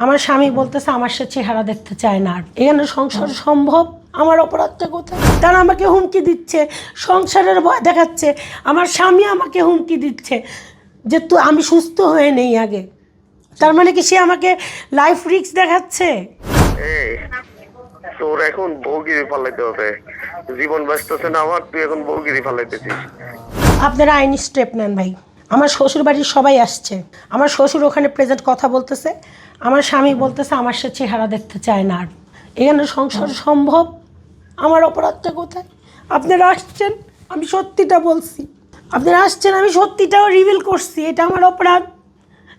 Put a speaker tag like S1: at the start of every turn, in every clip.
S1: আমার স্বামী বলতেছে আমার সে চেহারা দেখতে চায় না। আর এখানে সংসার সম্ভব? আমার অপরাধটা কোথায়? তারা আমাকে হুমকি দিচ্ছে, সংসারের ভয় দেখাচ্ছে। আমার স্বামী আমাকে হুমকি দিচ্ছে যে তুই আমি সুস্থ হয়ে নেই আগে। তার মানে কি সে আমাকে লাইফ রিস্ক দেখাচ্ছে?
S2: তোর এখন বউগিরি ফালাইতে হবে, জীবন বাঁচতেছে না আমার, তুই এখন বউগিরি ফালাইতেছিস।
S1: আপনারা আইনি স্টেপ নেন ভাই। আমার শ্বশুর বাড়ির সবাই আসছে, আমার শ্বশুর ওখানে প্রেজেন্ট কথা বলতেছে, আমার স্বামী বলতেছে আমার সে চেহারা দেখতে চায় না। আর এখানে সংসার সম্ভব? আমার অপরাধটা কোথায়? আপনারা আসছেন, আমি সত্যিটা বলছি। আপনারা আসছেন, আমি সত্যিটাও রিভিল করছি, এটা আমার অপরাধ।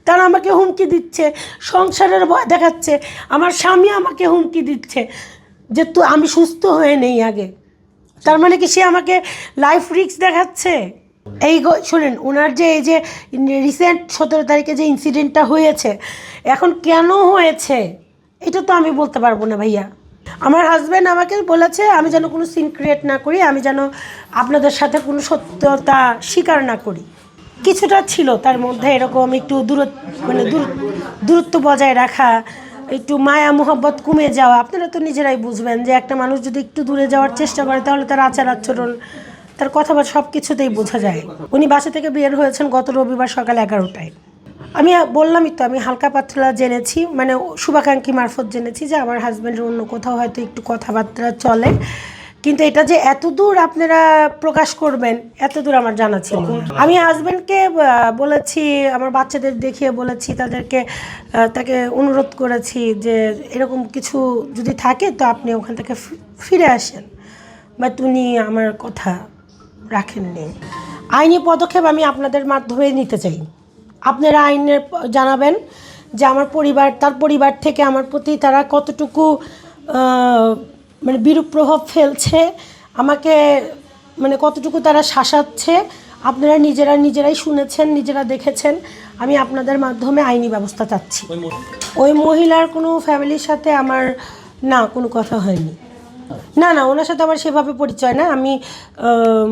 S1: তারা আমাকে হুমকি দিচ্ছে, সংসারের ভয় দেখাচ্ছে। আমার স্বামী আমাকে হুমকি দিচ্ছে যে তুই আমি সুস্থ হয়ে নেই আগে। তার মানে কি সে আমাকে লাইফ রিস্ক দেখাচ্ছে? শোনেন, ওনার যে এই যে রিসেন্ট 17 তারিখে যে ইনসিডেন্টটা হয়েছে, এখন কেন হয়েছে এটা তো আমি বলতে পারবো না ভাইয়া। আমার হাজব্যান্ড আমাকে বলেছে আমি যেন কোনো সিন ক্রিয়েট না করি, আমি যেন আপনাদের সাথে কোনো সত্যতা স্বীকার না করি। কিছুটা ছিল তার মধ্যে এরকম একটু দূরত্ব বজায় রাখা, একটু মায়া মোহব্বত কমে যাওয়া। আপনারা তো নিজেরাই বুঝবেন যে একটা মানুষ যদি একটু দূরে যাওয়ার চেষ্টা করে তাহলে তার আচার আচরণ, তার কথাবার্তা সব কিছুতেই বোঝা যায়। উনি বাসা থেকে বের হয়েছেন গত রবিবার সকাল 11টায়। আমি বললামই তো, আমি হালকা পাতলা জেনেছি, মানে শুভাকাঙ্ক্ষী মারফত জেনেছি যে আমার হাজব্যান্ডের অন্য কোথাও হয়তো একটু কথাবার্তা চলে, কিন্তু এটা যে এত দূর আপনারা প্রকাশ করবেন এত দূর আমার জানা ছিল। আমি হাজব্যান্ডকে বলেছি, আমার বাচ্চাদের দেখিয়ে বলেছি, তাকে অনুরোধ করেছি যে এরকম কিছু যদি থাকে তো আপনি ওখান থেকে ফিরে আসেন, বাট উনি আমার কথা রাখেননি। আইনি পদক্ষেপ আমি আপনাদের মাধ্যমে নিতে চাই। আপনারা আইনের জানাবেন যে আমার পরিবার, তার পরিবার থেকে আমার প্রতি তারা কতটুকু মানে বিরূপ প্রভাব ফেলছে, আমাকে মানে কতটুকু তারা শাসাচ্ছে। আপনারা নিজেরাই শুনেছেন, নিজেরা দেখেছেন। আমি আপনাদের মাধ্যমে আইনি ব্যবস্থা চাচ্ছি। ওই মহিলার কোনো ফ্যামিলির সাথে আমার না কোনো কথা হয়নি। না, ওনার সাথে আমার সেভাবে পরিচয় না। আমি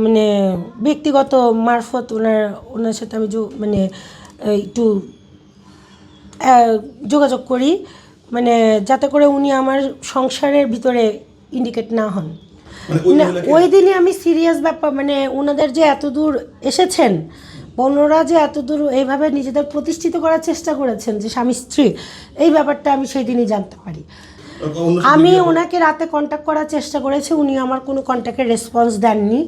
S1: মানে ব্যক্তিগত মারফত ওনার সাথে আমি মানে একটু যোগাযোগ করি, মানে যাতে করে উনি আমার সংসারের ভিতরে ইন্ডিকেট না হন। না, ওই দিনই আমি সিরিয়াস ব্যাপার, মানে ওনাদের যে এত দূর এসেছেন, বোনরা যে এত দূর এইভাবে নিজেদের প্রতিষ্ঠিত করার চেষ্টা করেছেন যে স্বামী স্ত্রী, এই ব্যাপারটা আমি সেই দিনই জানতে পারি। আমি ওনাকে রাতে কন্ট্যাক্ট করার চেষ্টা করেছি, উনি আমার কোনো কন্ট্যাক্টের রেসপন্স দেননি।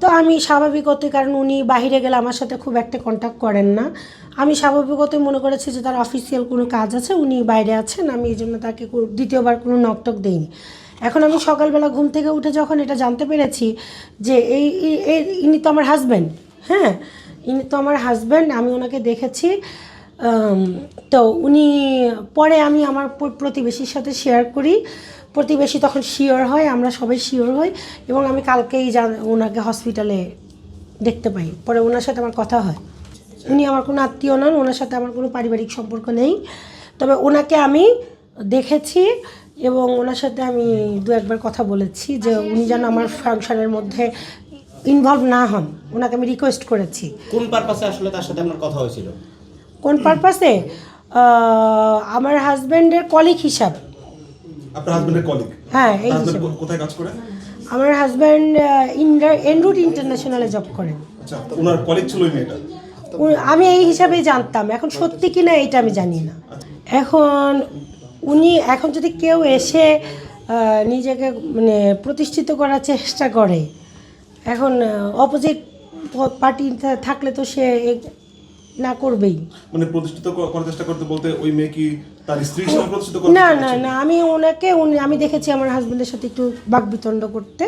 S1: তো আমি স্বাভাবিকতই, কারণ উনি বাইরে গেলে আমার সাথে খুব একটা কন্ট্যাক্ট করেন না, আমি স্বাভাবিকতই মনে করেছি যে তার অফিসিয়াল কোনো কাজ আছে, উনি বাইরে আছেন, আমি এই জন্য তাকে দ্বিতীয়বার কোনো নকটক দিইনি। এখন আমি সকালবেলা ঘুম থেকে উঠে যখন এটা জানতে পেরেছি যে ইনি তো আমার হাজব্যান্ড, হ্যাঁ ইনি তো আমার হাজব্যান্ড, আমি ওনাকে দেখেছি। তো উনি পরে আমি আমার প্রতিবেশীর সাথে শেয়ার করি, প্রতিবেশী তখন শিওর হয়, আমরা সবাই শিওর হই, এবং আমি কালকেই ওনাকে হসপিটালে দেখতে পাই। পরে ওনার সাথে আমার কথা হয়। উনি আমার কোনো আত্মীয় নন, ওনার সাথে আমার কোনো পারিবারিক সম্পর্ক নেই, তবে ওনাকে আমি দেখেছি এবং ওনার সাথে আমি দু একবার কথা বলেছি যে উনি যেন আমার ফাংশনের মধ্যে ইনভলভ না হন, ওনাকে আমি রিকোয়েস্ট করেছি।
S3: কোন পারপাসে আসলে তার সাথে আপনার কথা হয়েছিল?
S1: কোন পারপাসে? আমার হাজব্যান্ডের কলিগ হিসাব।
S4: আপনার হাজবেন্ডের কলিগ?
S1: হ্যাঁ, এই
S4: কোথায় কাজ করে?
S1: আমার হাজব্যান্ড এনরুট ইন্টারন্যাশনালে জব করেন।
S4: আচ্ছা, তো ওনার কলিগ ছিল ওই মেয়েটা?
S1: আমি এই হিসাবেই জানতাম, এখন সত্যি কিনা এটা আমি জানি না। এখন যদি কেউ এসে নিজেকে মানে প্রতিষ্ঠিত করার চেষ্টা করে, এখন অপোজিট পার্টি থাকলে তো সে না করবেই।
S4: মানে প্রতিষ্ঠিত করার চেষ্টা করতে বলতে ওই মেয়ে কি তার স্ত্রী হিসেবে প্রতিষ্ঠিত করতে?
S1: না, আমি দেখেছি আমার হাজব্যান্ডের সাথে একটু বাকবিতণ্ড করতে,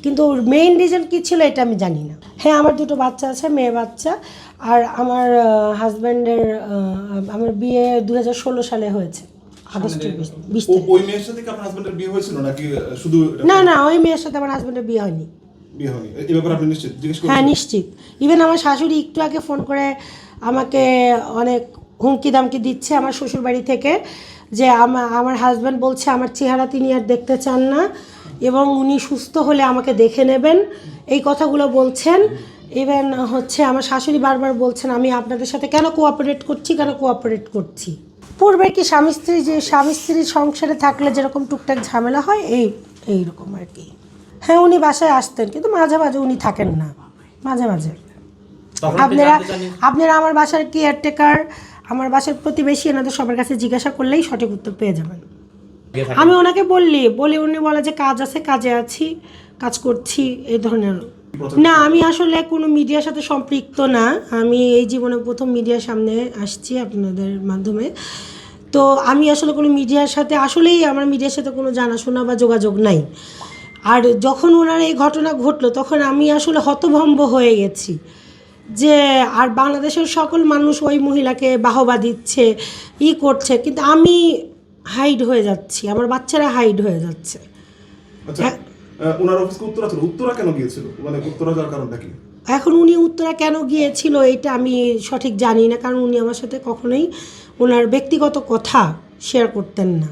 S1: কিন্তু মেইন রিজন কী ছিল এটা আমি জানি না। হ্যাঁ, আমার দুটো বাচ্চা আছে, মেয়ে বাচ্চা, আর আমার হাজব্যান্ডের আমার বিয়ে 2016 সালে হয়েছে, আগস্টের 20 তারিখ।
S4: ওই মেয়ের সাথে কি আপনার হাজবেন্ডের বিয়ে হয়েছিল নাকি শুধু?
S1: না, ওই মেয়ের সাথে আমার হাজব্যান্ডের বিয়ে হয়নি।
S4: বিয়ে হয়নি এই ব্যাপারে আপনি নিশ্চিত? জিজ্ঞেস করুন।
S1: হ্যাঁ, নিশ্চিত। ইভেন আমার শাশুড়ি একটু আগে ফোন করে আমাকে অনেক হুমকি দামকি দিচ্ছে আমার শ্বশুরবাড়ি থেকে, যে আমার হাজব্যান্ড বলছে আমার চেহারা তিনি আর দেখতে চান না এবং উনি সুস্থ হলে আমাকে দেখে নেবেন, এই কথাগুলো বলছেন। ইভেন আমার শাশুড়ি বারবার বলছেন আমি আপনাদের সাথে কেন কোঅপারেট করছি। পূর্বে কি স্বামী স্ত্রীর সংসারে থাকলে যেরকম টুকটাক ঝামেলা হয় এইরকম আর কি। হ্যাঁ, উনি বাসায় আসতেন, কিন্তু মাঝে মাঝে উনি থাকেন না, মাঝে মাঝে।
S3: তখন আপনি জানতে চাননি?
S1: আপনারা আমার বাসার কেয়ারটেকার, আমার বাসার প্রতিবেশী, এনাদের সবার কাছে জিজ্ঞাসা করলেই সঠিক উত্তর পেয়ে যাবেন।
S3: গিয়ে থাকেন?
S1: আমি ওনাকে বলি উনি বলে যে কাজ আছে, কাজে আছি, কাজ করছি, এই ধরনের। না, আমি আসলে কোনো মিডিয়ার সাথে সম্পৃক্ত না। আমি এই জীবনে প্রথম মিডিয়ার সামনে আসছি আপনাদের মাধ্যমে। তো আমি আসলে কোনো মিডিয়ার সাথে, আসলেই আমার মিডিয়ার সাথে কোনো জানাশোনা বা যোগাযোগ নাই। আর যখন ওনার এই ঘটনা ঘটলো তখন আমি আসলে হতভম্ব হয়ে গেছি যে, আর বাংলাদেশের সকল মানুষ ওই মহিলাকে বাহবা দিচ্ছে, করছে, কিন্তু আমি হাইড হয়ে যাচ্ছি, আমার বাচ্চারা হাইড হয়ে যাচ্ছে।
S4: আচ্ছা, ওনার অফিসকে উত্তরা ছিল, উত্তরা কেন গিয়েছিল, মানে উত্তরা যাওয়ার কারণটা কি?
S1: এখন উনি উত্তরা কেন গিয়েছিল এটা আমি সঠিক জানি না, কারণ উনি আমার সাথে কখনোই ওনার ব্যক্তিগত কথা শেয়ার করতেন না।